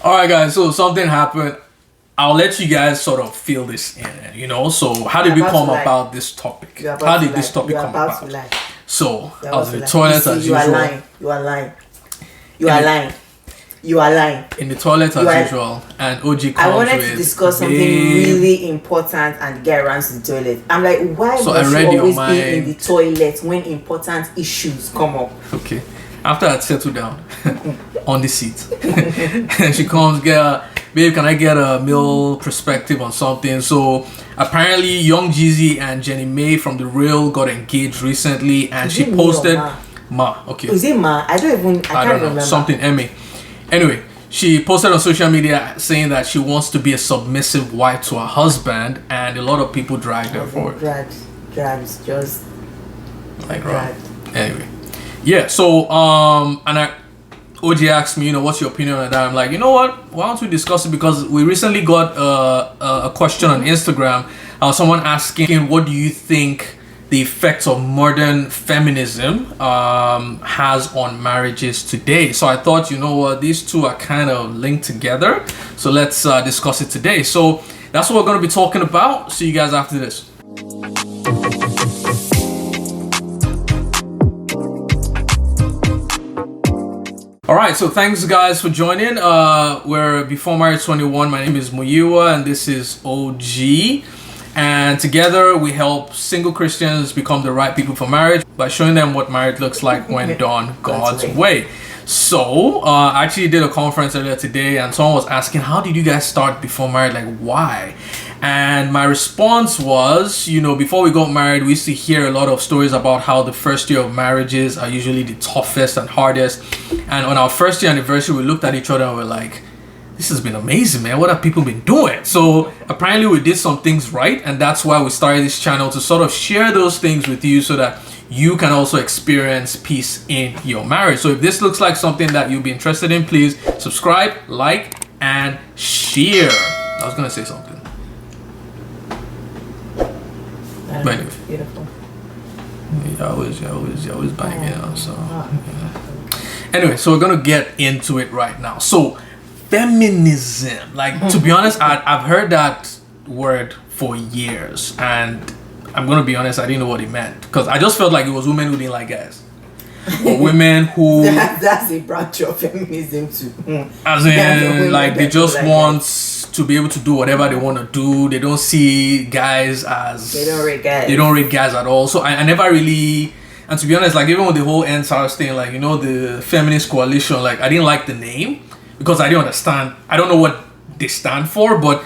All right, guys. So something happened. I'll let you guys sort of fill this in. So how did we come about this topic? How did this topic come about? So I was in the toilet as usual. You are lying. In the toilet as usual, and OG comes I wanted to discuss something really important and get around to the toilet. I'm like, why must you always be in the toilet when important issues come up? Okay. After I'd settled down on the seat, and she comes, babe, can I get a male perspective on something? So apparently, Young Jeezy and Jenny May from The Real got engaged recently, and she posted Ma. Okay. Is it Ma? I can't remember. Something Emmy. Anyway, she posted on social media saying that she wants to be a submissive wife to her husband, and a lot of people dragged her for it. Dragged, just like dragged. Anyway, yeah. So OG asked me, what's your opinion on that? I'm like, you know what? Why don't we discuss it? Because we recently got a question on Instagram. Someone asking, what do you think the effects of modern feminism has on marriages today? So I thought, these two are kind of linked together. So let's discuss it today. So that's what we're going to be talking about. See you guys after this. All right, so thanks guys for joining. We're Before Marriage 21. My name is Muyiwa and this is OG. And together we help single Christians become the right people for marriage by showing them what marriage looks like when done God's way. So I actually did a conference earlier today and someone was asking, how did you guys start Before Marriage? Like, why? And my response was, before we got married, we used to hear a lot of stories about how the first year of marriages are usually the toughest and hardest. And on our first year anniversary, we looked at each other and we're like, this has been amazing, man. What have people been doing? So apparently we did some things right, and that's why we started this channel, to sort of share those things with you so that you can also experience peace in your marriage. So if this looks like something that you'll be interested in, please subscribe, like, and share. I was gonna say something. But anyway. Beautiful. You always bang it out. So yeah. Anyway, so we're gonna get into it right now. So feminism, to be honest, I've heard that word for years, and I'm gonna be honest, I didn't know what it meant, because I just felt like it was women who didn't like guys, or women who that's a branch of feminism too. As in, they just want to be able to do whatever they want to do. They don't see guys as they don't rate guys at all. So I never really, and to be honest, even with the whole NSARS thing, the feminist coalition, I didn't like the name, because I didn't understand. I don't know what they stand for, but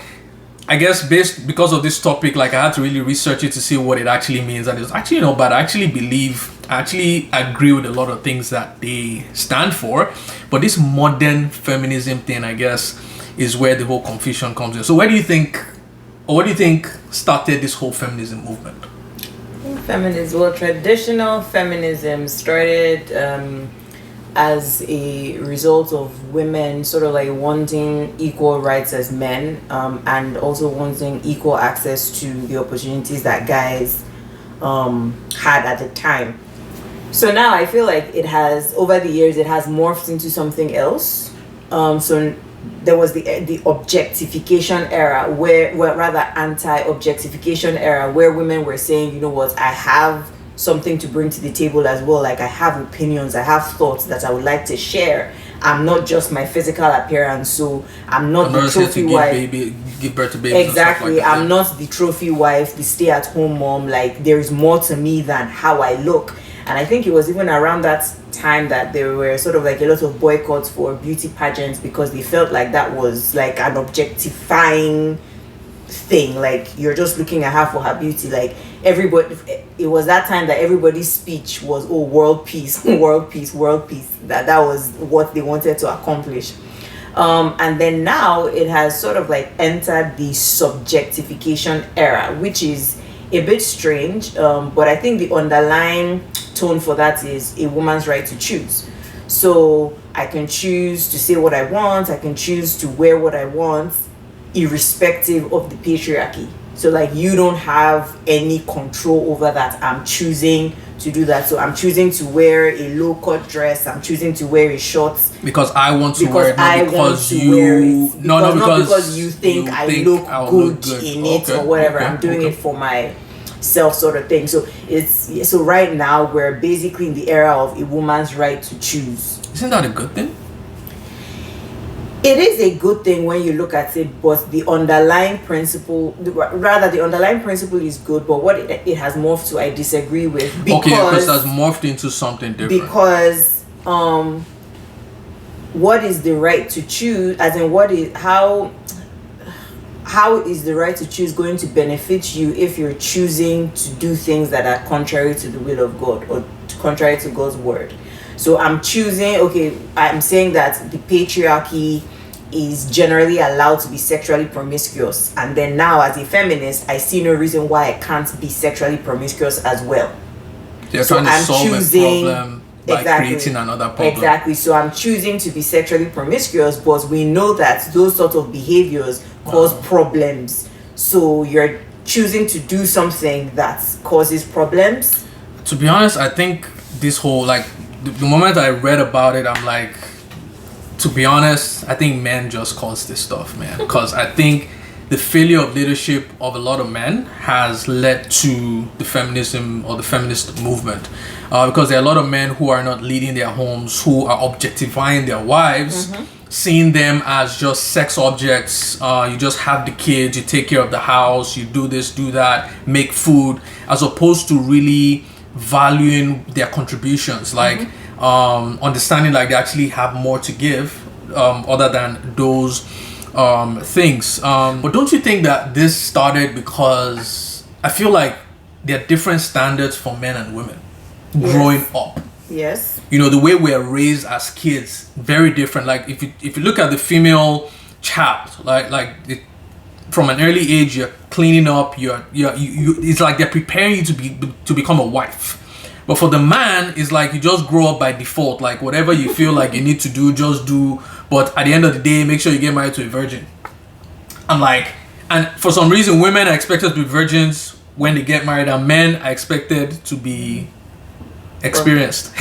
I guess because of this topic, I had to really research it to see what it actually means. And it's actually not bad. I actually agree with a lot of things that they stand for. But this modern feminism thing, I guess, is where the whole confusion comes in. So what do you think started this whole feminism movement? Traditional feminism started as a result of women sort of wanting equal rights as men, and also wanting equal access to the opportunities that guys had at the time. So now I feel like it has, over the years, it has morphed into something else. So there was the objectification era, where rather anti-objectification era, where women were saying, I have something to bring to the table as well. I have opinions, I have thoughts that I would like to share. I'm not just my physical appearance, so I'm not the trophy wife. Give birth to babies. Exactly. I'm not the trophy wife, the stay-at-home mom. There is more to me than how I look. And I think it was even around that time that there were sort of a lot of boycotts for beauty pageants, because they felt like that was an objectifying thing. You're just looking at her for her beauty. Everybody, it was that time that everybody's speech was, world peace, world peace, world peace. That was what they wanted to accomplish. And then now it has sort of entered the subjectification era, which is a bit strange, but I think the underlying tone for that is a woman's right to choose. So I can choose to say what I want, I can choose to wear what I want, irrespective of the patriarchy. So you don't have any control over that. I'm choosing to do that. So I'm choosing to wear a low cut dress. I'm choosing to wear a short because I want to wear it, not because not because you think I look good in it or whatever. I'm doing it for myself, sort of thing. So so right now we're basically in the era of a woman's right to choose. Isn't that a good thing? It is a good thing when you look at it, but the underlying principle is good, but what it has morphed to, I disagree with. Because it has morphed into something different. Because what is the right to choose, as in how is the right to choose going to benefit you if you're choosing to do things that are contrary to the will of God or contrary to God's word? So I'm saying that the patriarchy is generally allowed to be sexually promiscuous, and then now as a feminist I see no reason why I can't be sexually promiscuous as well. They're trying to solve a problem by creating another problem. Exactly. So I'm choosing to be sexually promiscuous, but we know that those sort of behaviors cause problems. So you're choosing to do something that causes problems. To be honest, I think this whole the moment I read about it, I'm like, to be honest, I think men just cause this stuff, man. Because I think the failure of leadership of a lot of men has led to the feminism or the feminist movement. Because there are a lot of men who are not leading their homes, who are objectifying their wives, seeing them as just sex objects. You just have the kids, you take care of the house, you do this, do that, make food, as opposed to really valuing their contributions, understanding they actually have more to give other than those things. But don't you think that this started because I feel like there are different standards for men and women growing up? Yes. The way we are raised as kids, very different. Like if you look at the female child, from an early age, you're cleaning up. You it's like they're preparing you to become a wife. But for the man, it's like you just grow up by default. Like whatever you feel like you need to do, just do. But at the end of the day, make sure you get married to a virgin. And for some reason, women are expected to be virgins when they get married, and men are expected to be experienced,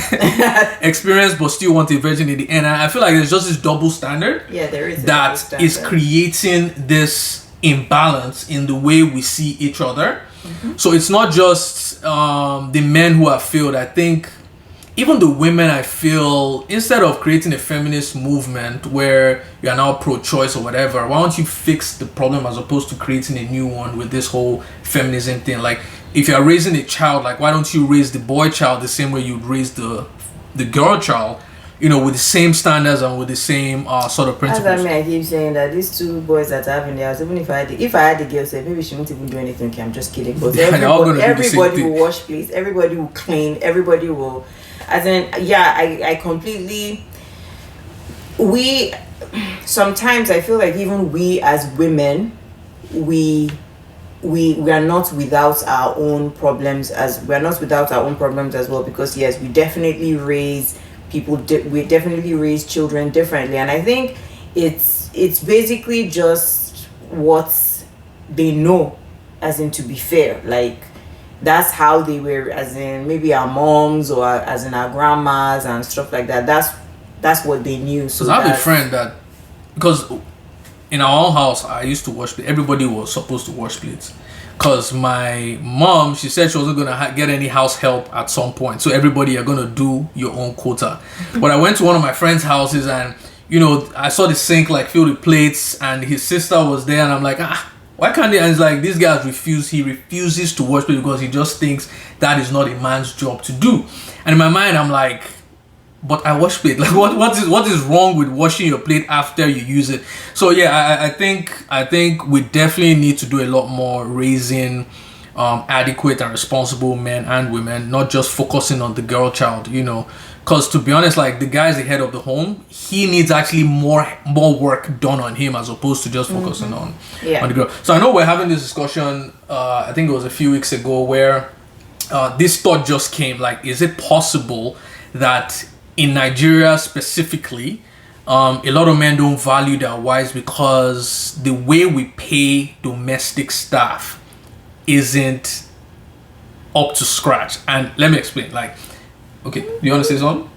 but still want a virgin in the end. And I feel like there's just this double standard. Yeah, there is. That is creating this imbalance in the way we see each other. So it's not just the men who have failed. I think even the women, I feel, instead of creating a feminist movement where you are now pro-choice or whatever, why don't you fix the problem as opposed to creating a new one with this whole feminism thing? Like, if you're raising a child, why don't you raise the boy child the same way you'd raise the girl child, with the same standards and with the same sort of principles? I keep saying that these two boys that I have in the house, even if I had the girl say, maybe she won't even do anything. Okay, I'm just kidding. But everybody will wash plates, everybody will clean, everybody will. I completely. Sometimes I feel like even we as women, we are not without our own problems as well, because yes, we definitely raise we definitely raise children differently, and I think it's basically just what they know, as in, to be fair, that's how they were, as in maybe our moms or as in our grandmas and stuff like that. That's what they knew. So I have a friend that, because in our own house, I used to wash plates. Everybody was supposed to wash plates. Because my mom, she said she wasn't going to get any house help at some point. So everybody are going to do your own quota. But I went to one of my friend's houses and, I saw the sink filled with plates and his sister was there. And I'm like, why can't they? And it's like, these guys he refuses to wash plates because he just thinks that is not a man's job to do. And in my mind, I'm like, but I wash plate. What is wrong with washing your plate after you use it? So yeah, I think we definitely need to do a lot more raising adequate and responsible men and women, not just focusing on the girl child, because to be honest, the guy is the head of the home. He needs actually more work done on him as opposed to just focusing on the girl. So I know we're having this discussion, I think it was a few weeks ago, where this thought just came, is it possible that in Nigeria specifically, a lot of men don't value their wives because the way we pay domestic staff isn't up to scratch. And let me explain. Like, okay, do you want to say something?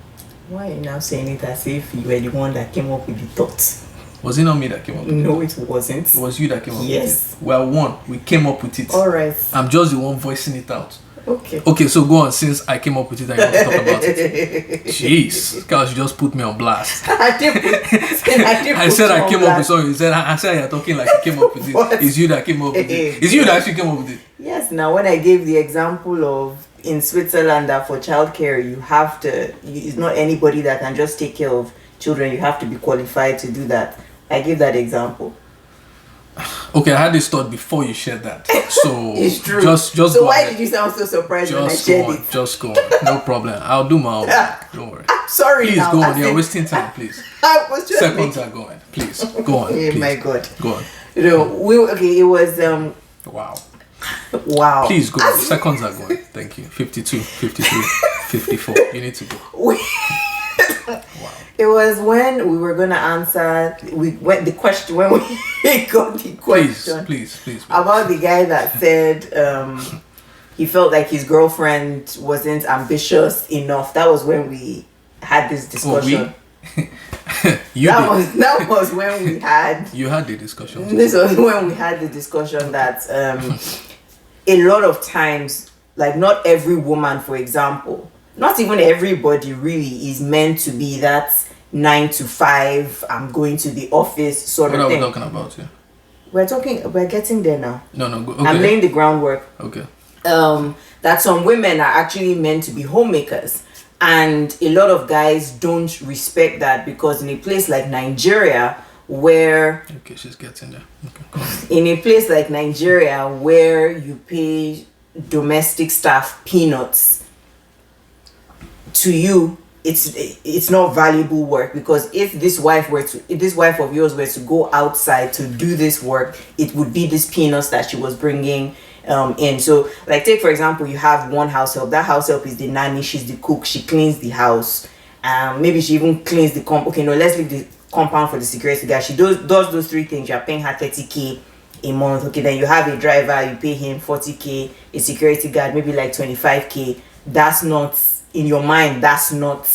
Why are you now saying it as if you were the one that came up with the thought? Was it not me that came up with it? No, it wasn't. It was you that came up with it. Yes. Well, one, we came up with it. All right. I'm just the one voicing it out. Okay. Okay, so go on. Since I came up with it, I want to talk about it. Jeez, guys, you just put me on blast. I said I came up with something. You said I said you're talking like you came up with it. It's you that came up with it. It's you that actually came up with it. Yes. Now, when I gave the example of in Switzerland that for childcare you have to, it's not anybody that can just take care of children. You have to be qualified to do that. I gave that example. Okay, I had this thought before you shared that. So it's true. Just so go why ahead. did you sound so surprised when I Just shared go on. it? Just go on. No problem. I'll do my own. Don't worry. Sorry. Please now, go I on. You're said- wasting time, please. I was just Seconds making- are going. Please go on. Oh Please. my God. Go on. You know, it was Wow. wow. Please go on. Seconds are going. Thank you. 52, 53, 54. You need to go. Wow. It was when we were gonna answer. We went the question when we got the question. Please. About the guy that said he felt like his girlfriend wasn't ambitious enough. That was when we had this discussion. That was when we had. You had the discussion. This was when we had the discussion that a lot of times, like not every woman, for example, not even everybody really is meant to be that 9 to 5. I'm going to the office sort What of are we thing. talking about here? We're getting there now. No, go. Okay. I'm laying the groundwork. Okay. That some women are actually meant to be homemakers, and a lot of guys don't respect that because in a place like Nigeria where Okay, she's getting there. Okay. in a place like Nigeria where you pay domestic staff peanuts, to you it's not valuable work, because if this wife of yours were to go outside to do this work, it would be this peanuts that she was bringing in. So like, take for example, you have one house help. That house help is the nanny. She's the cook. She cleans the house. Maybe she even cleans the let's leave the compound for the security guard. She does those 3 things. You're paying her 30K a month. Okay, then you have a driver, you pay him 40K, a security guard maybe like 25K. That's not, in your mind, that's not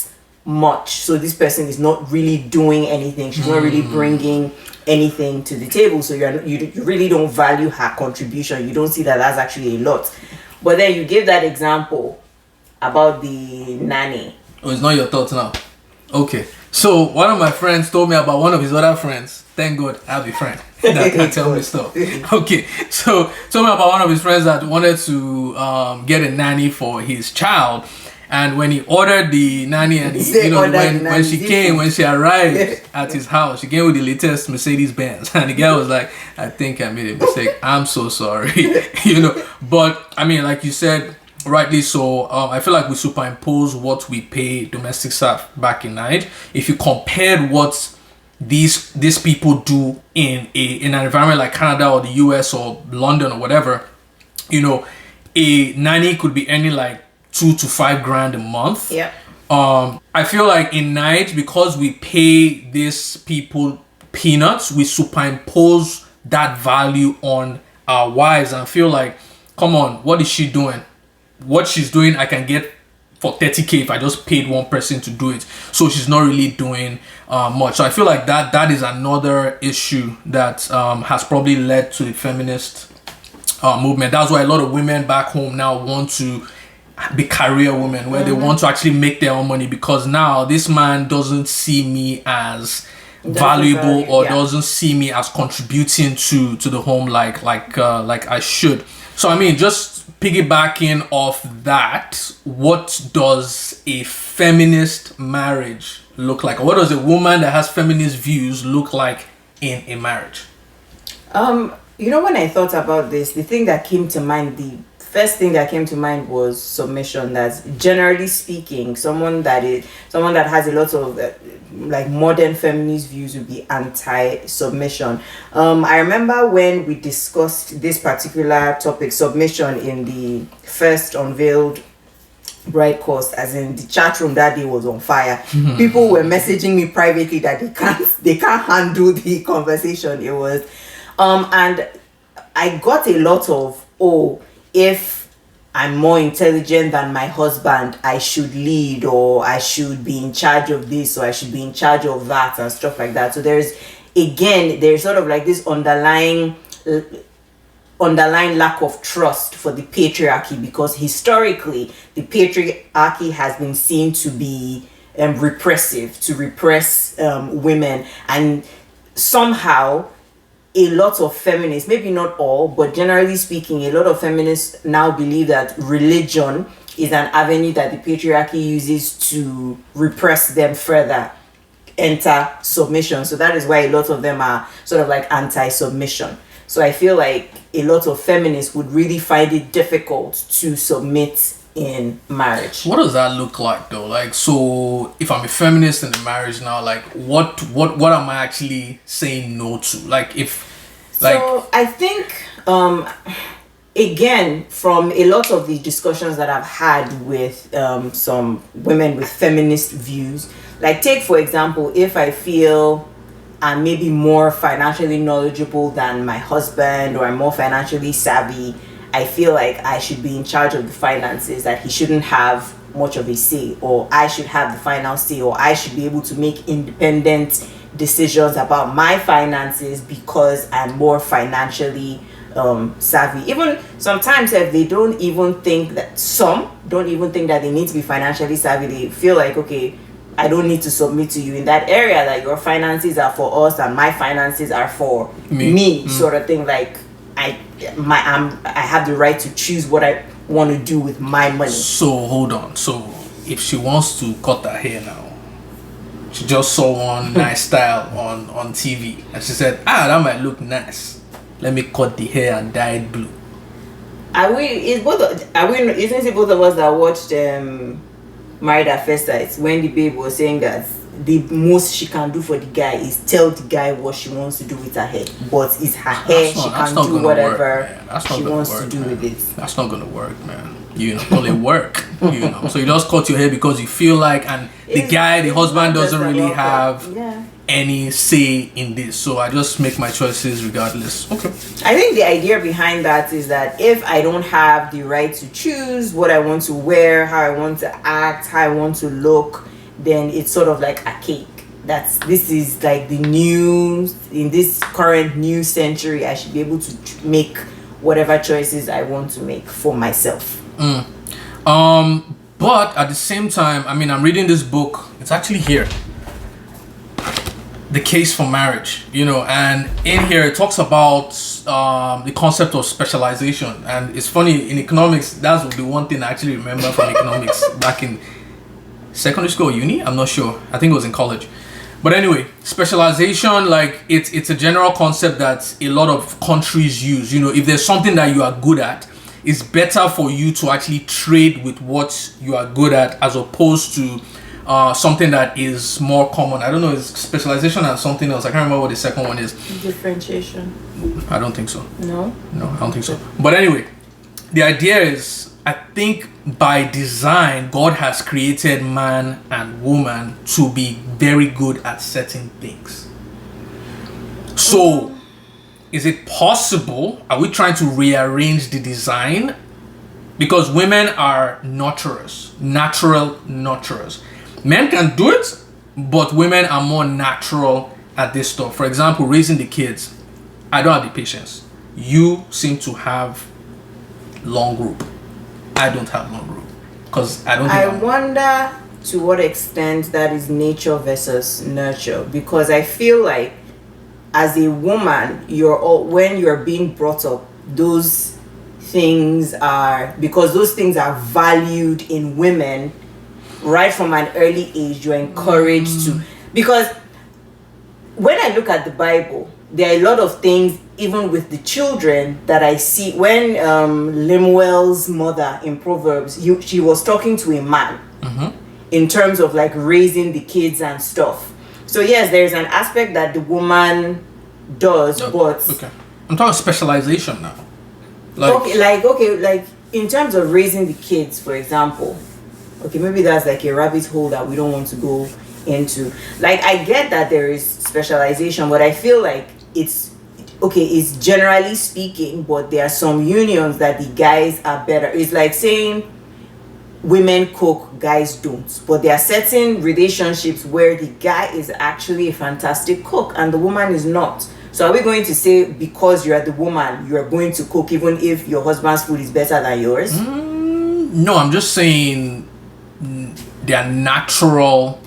much. So this person is not really doing anything. She's not really bringing anything to the table. So you really don't value her contribution. You don't see that that's actually a lot. But then you give that example about the nanny. Oh, it's not your thoughts now. Okay. So one of my friends told me about one of his other friends. Thank God I have a friend that can tell me stuff. Okay. So told me about one of his friends that wanted to get a nanny for his child. And when he ordered the nanny, and when she arrived at his house, she came with the latest Mercedes Benz, and the guy was like, "I think I made a mistake. I'm so sorry," But I mean, like you said, rightly so. I feel like we superimpose what we pay domestic staff back in Nigeria. If you compared what these people do in an environment like Canada or the US or London or whatever, a nanny could be earning like 2 to 5 grand a month. Yeah. I feel like in Nigeria, because we pay these people peanuts, we superimpose that value on our wives and feel like, come on, what is she doing? What she's doing, I can get for 30K if I just paid one person to do it. So she's not really doing much. So I feel like that is another issue that has probably led to the feminist movement. That's why a lot of women back home now want to be career women, where they want to actually make their own money, because now this man doesn't see me as valuable or doesn't see me as contributing to the home like I should. So I mean, just piggybacking off that, what does a feminist marriage look like? Or what does a woman that has feminist views look like in a marriage? When I thought about this, the first thing that came to mind was submission. That's generally speaking, someone that has a lot of like modern feminist views would be anti-submission. I remember when we discussed this particular topic, submission, in the first unveiled Bright course, as in the chat room that day was on fire. People were messaging me privately that they can't handle the conversation. It was and I got a lot of, if I'm more intelligent than my husband, I should lead, or I should be in charge of this, or I should be in charge of that, and stuff like that. So there's sort of like this underlying lack of trust for the patriarchy, because historically the patriarchy has been seen to be repressive, to repress women. And somehow a lot of feminists, maybe not all, but generally speaking, a lot of feminists now believe that religion is an avenue that the patriarchy uses to repress them further, enter submission. So that is why a lot of them are sort of like anti-submission. So I feel like a lot of feminists would really find it difficult to submit in marriage. What does that look like though? Like, so if I'm a feminist in a marriage now, like what am I actually saying no to? Like, so I think again, from a lot of the discussions that I've had with some women with feminist views, like take for example, if I feel I'm maybe more financially knowledgeable than my husband, or I'm more financially savvy, I feel like I should be in charge of the finances, that he shouldn't have much of a say, or I should have the final say, or I should be able to make independent decisions about my finances because I'm more financially savvy. Even sometimes if they don't even think that they need to be financially savvy, they feel like, okay, I don't need to submit to you in that area, that your finances are for us and my finances are for me. Sort of thing. Like I have the right to choose what I want to do with my money. So hold on. So if she wants to cut her hair now, she just saw one nice style on TV and she said, that might look nice. Let me cut the hair and dye it blue. Isn't it both of us that watched Married at First Sight, when the babe was saying that the most she can do for the guy is tell the guy what she wants to do with her hair, but it's her hair, she can do whatever she wants to do with it. That's not gonna work, man. Only work. So you just cut your hair because you feel like, and the husband doesn't really have any say in this. So I just make my choices regardless. Okay. I think the idea behind that is that if I don't have the right to choose what I want to wear, how I want to act, how I want to look, then it's sort of like archaic. This is like the new, in this current new century, I should be able to make whatever choices I want to make for myself. But at the same time, I mean, I'm reading this book. It's actually here. The Case for Marriage, and in here it talks about the concept of specialization. And it's funny, in economics, that's the one thing I actually remember from economics back in secondary school or uni. I'm not sure. I think it was in college. But anyway, specialization, like it's a general concept that a lot of countries use. If there's something that you are good at, it's better for you to actually trade with what you are good at as opposed to something that is more common. I don't know, it's specialization and something else. I can't remember what the second one is. Differentiation. I don't think so. No, I don't think so. But anyway, the idea is, I think by design, God has created man and woman to be very good at certain things. So, is it possible? Are we trying to rearrange the design? Because women are nurturers, natural nurturers. Men can do it, but women are more natural at this stuff. For example, raising the kids. I don't have the patience. You seem to have long rope. I don't have long rope. Because I don't think I wonder to what extent that is nature versus nurture. Because I feel like as a woman, when you're being brought up, those things are valued in women. Right from an early age, you're encouraged to, because when I look at the Bible, there are a lot of things, even with the children, that I see. When Lemuel's mother in Proverbs, she was talking to a man in terms of like raising the kids and stuff. So yes, there's an aspect that the woman does, but okay, I'm talking specialization now. Like in terms of raising the kids, for example. Okay, maybe that's like a rabbit hole that we don't want to go into. Like, I get that there is specialization, but I feel like okay, it's generally speaking, but there are some unions that the guys are better. It's like saying women cook, guys don't. But there are certain relationships where the guy is actually a fantastic cook and the woman is not. So are we going to say because you're the woman, you're going to cook even if your husband's food is better than yours? No, I'm just saying they're natural.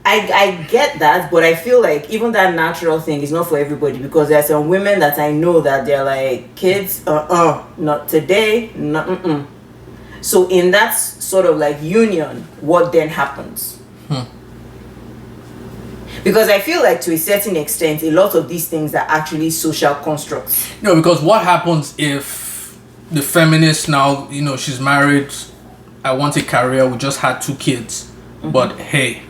I get that, but I feel like even that natural thing is not for everybody, because there are some women that I know that they're like, kids, not today, not. So in that sort of like union, what then happens? Because I feel like to a certain extent, a lot of these things are actually social constructs. No, because what happens if the feminist now, she's married, I want a career, we just had 2 kids, but hey,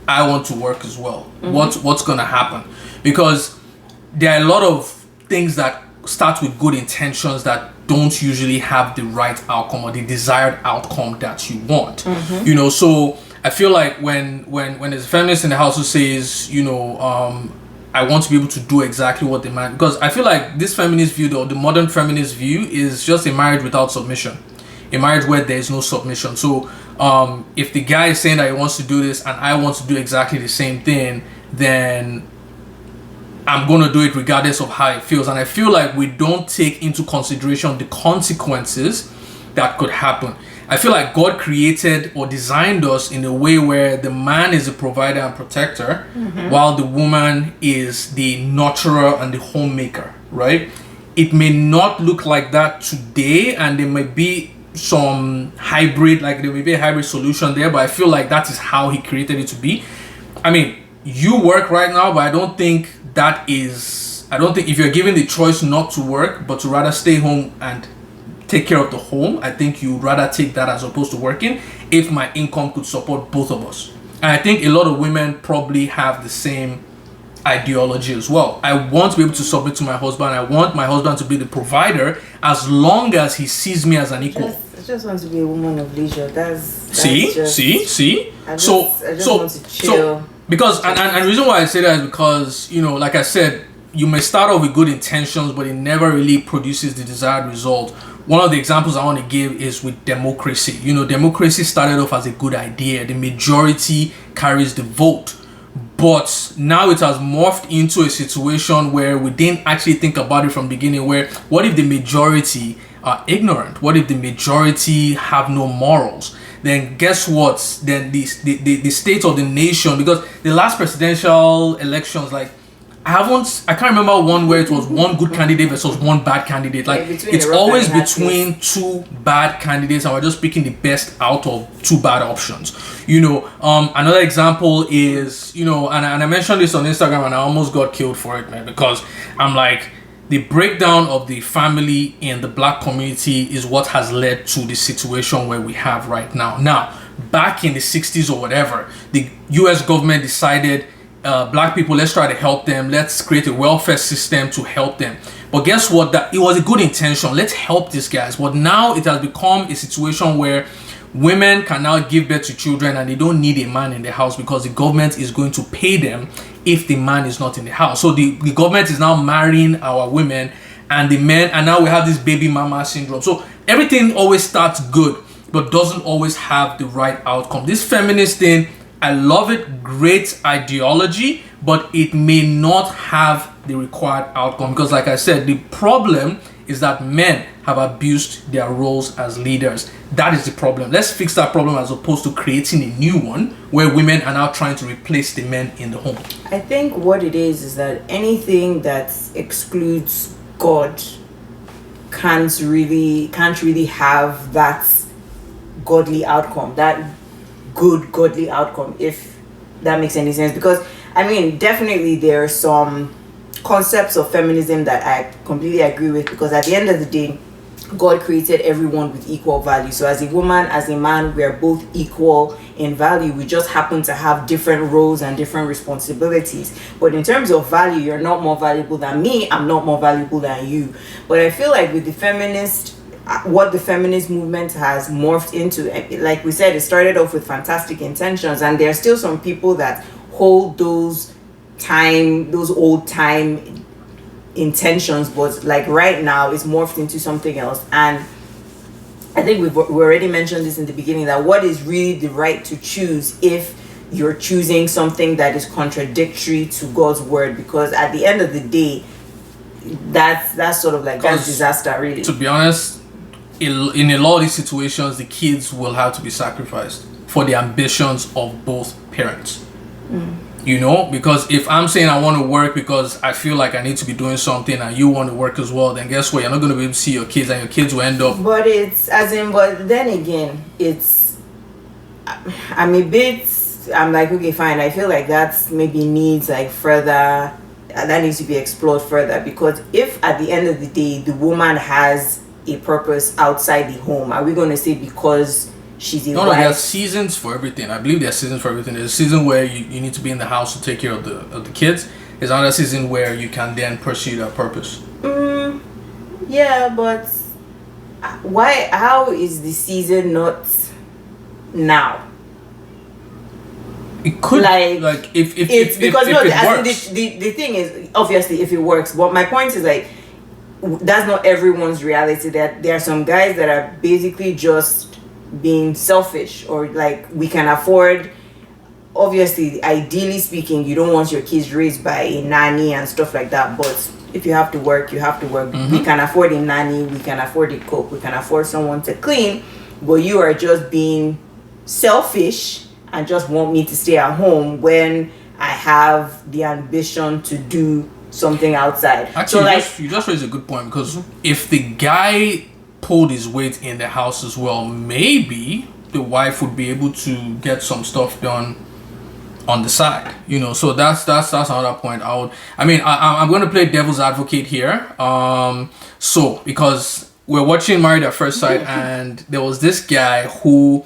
I want to work as well. What's gonna happen? Because there are a lot of things that start with good intentions that don't usually have the right outcome or the desired outcome that you want. So I feel like when there's a feminist in the house who says, I want to be able to do exactly what the man, because I feel like this feminist view, though, the modern feminist view, is just a marriage without submission, a marriage where there is no submission. So if the guy is saying that he wants to do this and I want to do exactly the same thing, then I'm going to do it regardless of how it feels. And I feel like we don't take into consideration the consequences that could happen. I feel like God created or designed us in a way where the man is the provider and protector, while the woman is the nurturer and the homemaker, right? It may not look like that today, and there may be some hybrid, like there may be a hybrid solution there, but I feel like that is how he created it to be. I mean, you work right now, but I don't think if you're given the choice not to work, but to rather stay home and take care of the home, I think you'd rather take that as opposed to working if my income could support both of us. And I think a lot of women probably have the same ideology as well. I want to be able to submit to my husband. I want my husband to be the provider as long as he sees me as an equal. I just want to be a woman of leisure. That's see. I just want to chill. Because and the reason why I say that is because, like I said, you may start off with good intentions, but it never really produces the desired result. One of the examples I want to give is with democracy. Democracy started off as a good idea. The majority carries the vote. But now it has morphed into a situation where we didn't actually think about it from the beginning, where what if the majority are ignorant? What if the majority have no morals? Then guess what? Then the state of the nation, because the last presidential elections, like I can't remember one where it was one good candidate versus one bad candidate. Like it's always between 2 bad candidates, and we're just picking the best out of 2 bad options. Another example is, and I mentioned this on Instagram and I almost got killed for it, man, because I'm like, the breakdown of the family in the black community is what has led to the situation where we have right now. Now, back in the 60s or whatever, the US government decided, black people, let's try to help them. Let's create a welfare system to help them. But guess what? That it was a good intention. Let's help these guys. But now it has become a situation where women can now give birth to children and they don't need a man in the house because the government is going to pay them if the man is not in the house. So the government is now marrying our women and the men, and now we have this baby mama syndrome. So everything always starts good but doesn't always have the right outcome. This feminist thing, I love it, great ideology, but it may not have the required outcome, because like I said, the problem is that men have abused their roles as leaders. That is the problem. Let's fix that problem as opposed to creating a new one where women are now trying to replace the men in the home. I think what it is that anything that excludes God can't really have that godly outcome, that good godly outcome, if that makes any sense. Because I mean, definitely there are some concepts of feminism that I completely agree with, because at the end of the day, God created everyone with equal value. So as a woman, as a man, we are both equal in value. We just happen to have different roles and different responsibilities. But in terms of value, you're not more valuable than me, I'm not more valuable than you. But I feel like with the feminist, what the feminist movement has morphed into, like we said, it started off with fantastic intentions, and there are still some people that hold those old time intentions, but like right now it's morphed into something else. And I think we already mentioned this in the beginning, that what is really the right to choose if you're choosing something that is contradictory to God's word? Because at the end of the day, that's sort of like, that's disaster, really. To be honest, in a lot of these situations, the kids will have to be sacrificed for the ambitions of both parents. You know, because if I'm saying I want to work because I feel like I need to be doing something, and you want to work as well, then guess what? You're not going to be able to see your kids, and your kids will end up. But but then again, I'm like, okay, fine. I feel like that maybe needs like further, that needs to be explored further, because if at the end of the day the woman has a purpose outside the home, are we going to say because she's a wife? No, there are seasons for everything. I believe there are seasons for everything. There's a season where you need to be in the house to take care of the kids. There's another season where you can then pursue that purpose. Yeah, but why? How is the season not now? It could like if because if no, it works. the thing is, obviously if it works, but my point is like, that's not everyone's reality. That there are some guys that are basically just being selfish, or like, we can afford, obviously ideally speaking, you don't want your kids raised by a nanny and stuff like that, but if you have to work, you have to work. We can afford a nanny, we can afford a cook, we can afford someone to clean, but you are just being selfish and just want me to stay at home when I have the ambition to do something outside. Actually, so like, you just raised a good point, because if the guy pulled his weight in the house as well, maybe the wife would be able to get some stuff done on the side, you know. So that's another point. I'm going to play devil's advocate here. So because we're watching Married at First Sight, and there was this guy who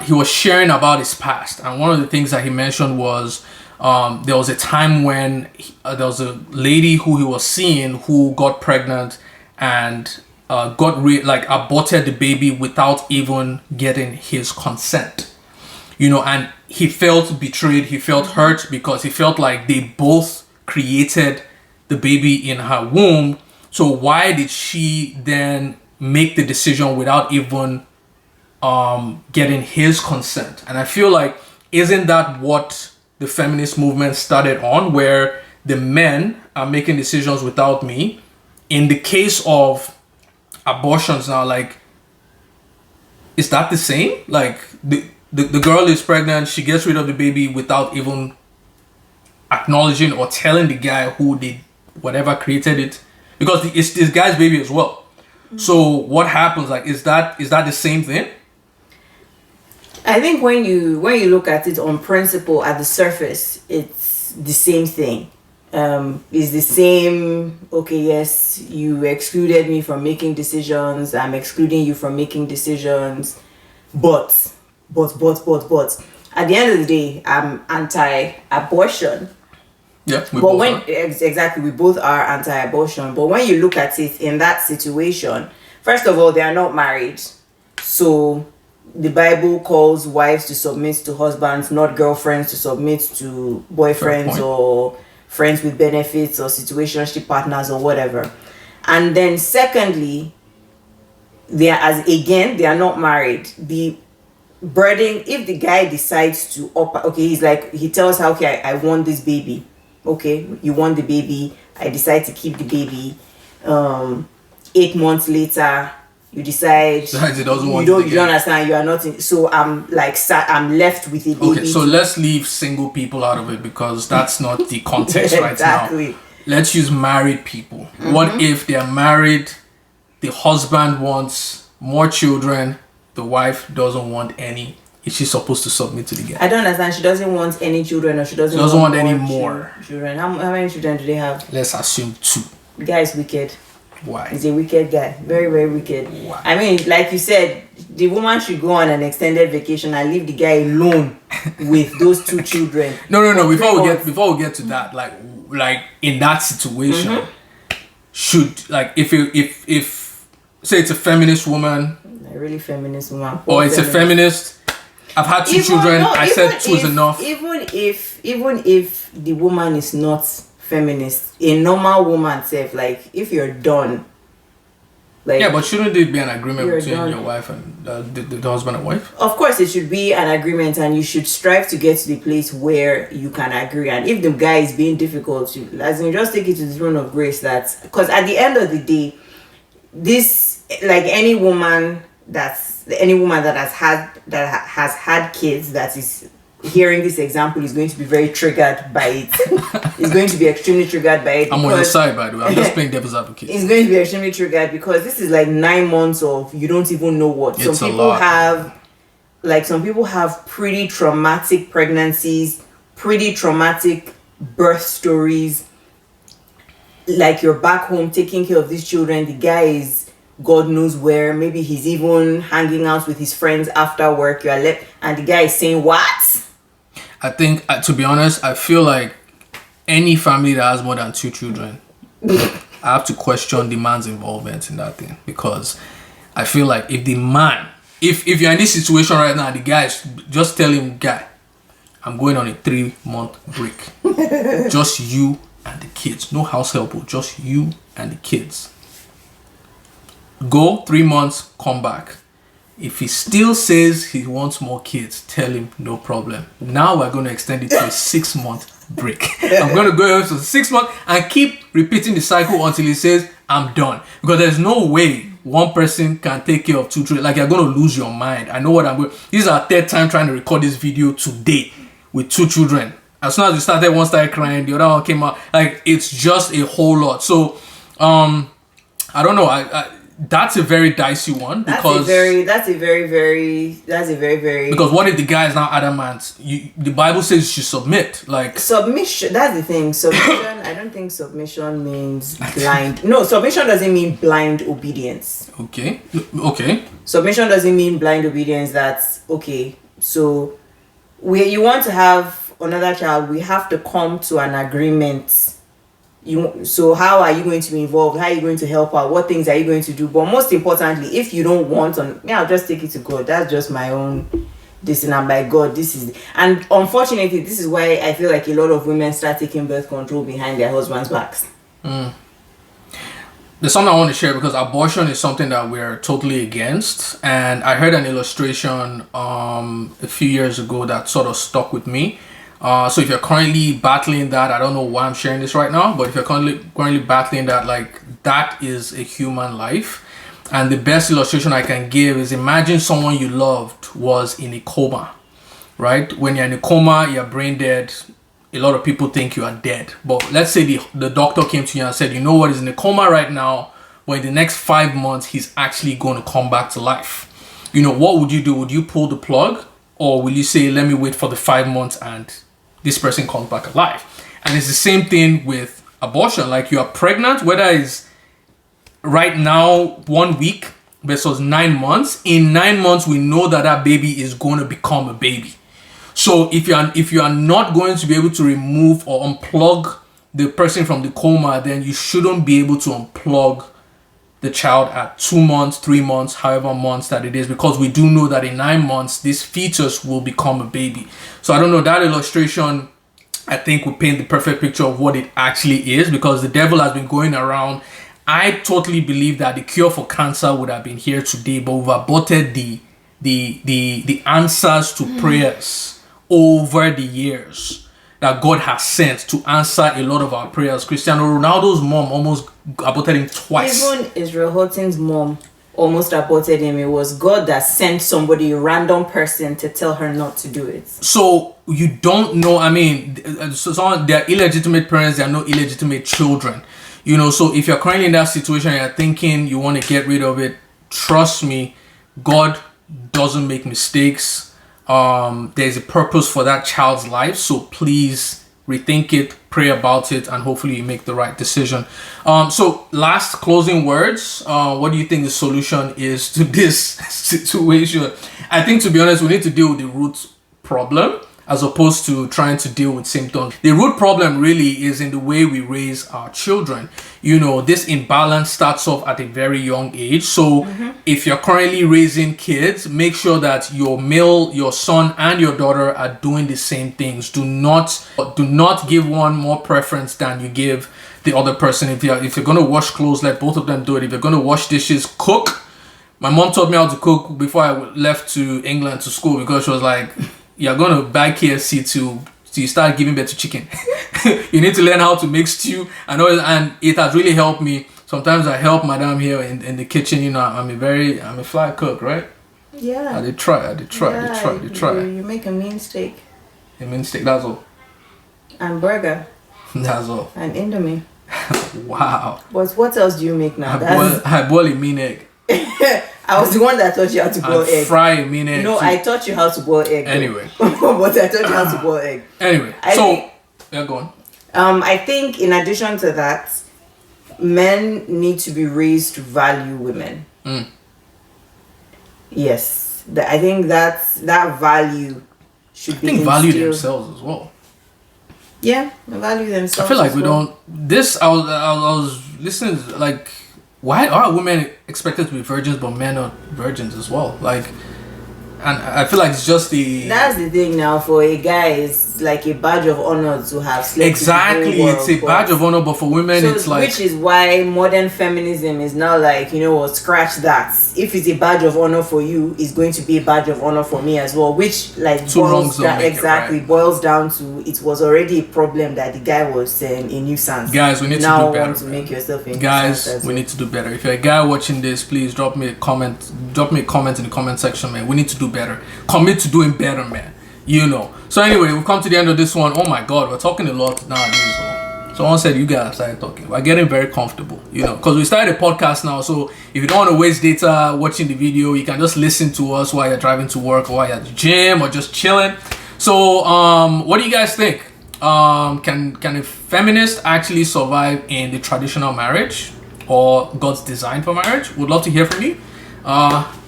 he was sharing about his past, and one of the things that he mentioned was there was a time when there was a lady who he was seeing who got pregnant and aborted the baby without even getting his consent, you know. And he felt betrayed, he felt hurt, because he felt like they both created the baby in her womb. So why did she then make the decision without even getting his consent? And I feel like, isn't that what the feminist movement started on, where the men are making decisions without me? In the case of abortions now, like, is that the same? Like, the girl is pregnant, she gets rid of the baby without even acknowledging or telling the guy who did whatever created it, because it's this guy's baby as well. So what happens? Like, is that the same thing? I think when you look at it on principle, at the surface, it's the same thing. It's the same. Okay, yes, you excluded me from making decisions, I'm excluding you from making decisions, but at the end of the day, I'm anti-abortion. Yeah, exactly, we both are anti-abortion. But when you look at it in that situation, first of all, they are not married, so the Bible calls wives to submit to husbands, not girlfriends to submit to boyfriends or friends with benefits or situationship partners or whatever. And then secondly, they are not married. The burden, if the guy decides to he tells her, okay, I want this baby. Okay, you want the baby, I decide to keep the baby. 8 months later, you decide he doesn't want you don't understand, you are not in, so I'm left with a baby. Okay, so let's leave single people out of it, because that's not the context right exactly. now. Let's use married people. What if they're married, the husband wants more children, the wife doesn't want any? Is she supposed to submit to the guy? I don't understand. She doesn't want any children, or she doesn't want any more children. How many children do they have? Let's assume 2. The guy is wicked. Why? He's a wicked guy. Very, very wicked. Why? I mean, like you said, the woman should go on an extended vacation and leave the guy alone with those 2 children. No. Before we get to that, like in that situation, should, like, if say it's a feminist woman, a really feminist woman, or it's a feminist, I've had 2 children, I said 2 is enough. Even if the woman is not feminist, a normal woman self, like if you're done, like yeah, but shouldn't it be an agreement you're between done. your wife and the husband and wife? Of course, it should be an agreement, and you should strive to get to the place where you can agree. And if the guy is being difficult, you as in just take it to the throne of grace. That because at the end of the day, this like any woman that has had kids that is hearing this example is going to be very triggered by it. It's going to be extremely triggered by it. I'm on your side, by the way. I'm just playing devil's advocate. It's going to be extremely triggered because this is like 9 months of you don't even know what. It's some a people lot. some people have pretty traumatic pregnancies, pretty traumatic birth stories. Like you're back home taking care of these children. The guy is God knows where. Maybe he's even hanging out with his friends after work. You are left, and the guy is saying, "What?" I think, to be honest, I feel like any family that has more than 2 children, I have to question the man's involvement in that thing, because I feel like if the man, if you're in this situation right now, the guy is, just tell him, guy, I'm going on a 3-month break. Just you and the kids. No house help, just you and the kids. Go 3 months, come back. If he still says he wants more kids, tell him no problem. Now we're going to extend it to a 6-month break. I'm going to go over to 6 months and keep repeating the cycle until he says I'm done. Because there's no way one person can take care of 2 children. Like, you're going to lose your mind. I know what I'm going. This is our 3rd time trying to record this video today with 2 children. As soon as we started, one started crying, the other one came out. Like, it's just a whole lot. So, I don't know. That's a very dicey one, because that's a very because what if the guy is now adamant? The Bible says you should submit. Like, submission. That's the thing. Submission. I don't think submission means blind. No, submission doesn't mean blind obedience. Okay. Submission doesn't mean blind obedience. That's okay. So, you want to have another child, we have to come to an agreement. So how are you going to be involved? How are you going to help out? What things are you going to do? But most importantly, if you don't want to, I'll just take it to God. That's just my own this, and I'm like, God, this is, and unfortunately, this is why I feel like a lot of women start taking birth control behind their husbands' backs. There's something I want to share, because abortion is something that we're totally against, and I heard an illustration a few years ago that sort of stuck with me. So if you're currently battling that, I don't know why I'm sharing this right now, but if you're currently battling that, like, that is a human life. And the best illustration I can give is, imagine someone you loved was in a coma, right? When you're in a coma, you're brain dead. A lot of people think you are dead. But let's say the doctor came to you and said, you know what, he's in a coma right now, but in the next 5 months, he's actually going to come back to life. You know, what would you do? Would you pull the plug? Or will you say, let me wait for the 5 months and this person comes back alive? And it's the same thing with abortion. Like, you are pregnant, whether it's right now 1 week versus 9 months. In 9 months, we know that baby is going to become a baby. So if you are not going to be able to remove or unplug the person from the coma, then you shouldn't be able to unplug the child at 2 months, 3 months, however months that it is, because we do know that in 9 months, this fetus will become a baby. So I don't know, that illustration, I think, will paint the perfect picture of what it actually is, because the devil has been going around. I totally believe that the cure for cancer would have been here today, but we've aborted the answers to prayers over the years that God has sent to answer a lot of our prayers. Cristiano Ronaldo's mom almost aborted him twice. Even Israel Houghton's mom almost aborted him. It was God that sent somebody, a random person, to tell her not to do it. So you don't know. I mean, they're illegitimate parents. They are no illegitimate children. You know, so if you're currently in that situation and you're thinking you want to get rid of it, trust me, God doesn't make mistakes. There's a purpose for that child's life, so please rethink it, pray about it, and hopefully you make the right decision. So last closing words, what do you think the solution is to this situation? I think, to be honest, we need to deal with the root problem, as opposed to trying to deal with symptoms. The root problem really is in the way we raise our children. You know, this imbalance starts off at a very young age. So if you're currently raising kids, make sure that your son and your daughter are doing the same things. Do not give one more preference than you give the other person. If you're going to wash clothes, let both of them do it. If you're going to wash dishes, cook. My mom taught me how to cook before I left to England to school, because she was like, you're going to buy KFC to you start giving birth to chicken. You need to learn how to make stew and it has really helped me. Sometimes I help madam here in the kitchen. You know, I'm a fly cook, right? Yeah. They try. You make a mean steak. A mean steak, that's all. And burger. That's all. And Indomie. Wow. But what else do you make now? I boil a mean egg. I was the one that taught you how to boil egg. Fry a mean egg. No, I taught you how to boil egg. Anyway. But I taught you how to boil egg. Anyway, go on. I think in addition to that, men need to be raised to value women. Yes. I think that value should be instilled. Value themselves as well. Yeah, value themselves. I feel like we don't. I was listening, like, why are women expected to be virgins but men are virgins as well? Like, and I feel like it's just that's the thing now. For a guy, it's like a badge of honor to have slept exactly with the whole world, it's a badge of honor, but for women it's like, which is why modern feminism is now like, you know what, scratch that. If it's a badge of honor for you, it's going to be a badge of honor for me as well, which like boils down to it was already a problem that the guy was a nuisance. Guys, we need now to do better. Want to make yourself a nuisance. Guys, we need to do better. If you're a guy watching this, please drop me a comment in the comment section, man. We need to do better. Commit to doing better, man. You know. So anyway, we've come to the end of this one. Oh my god, we're talking a lot nowadays. Someone said you guys started talking. We're getting very comfortable, you know, because we started a podcast now. So if you don't want to waste data watching the video, you can just listen to us while you're driving to work, or while you're at the gym, or just chilling. So what do you guys think? Can a feminist actually survive in the traditional marriage or God's design for marriage? Would love to hear from you.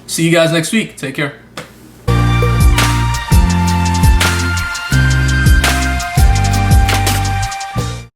See you guys next week. Take care.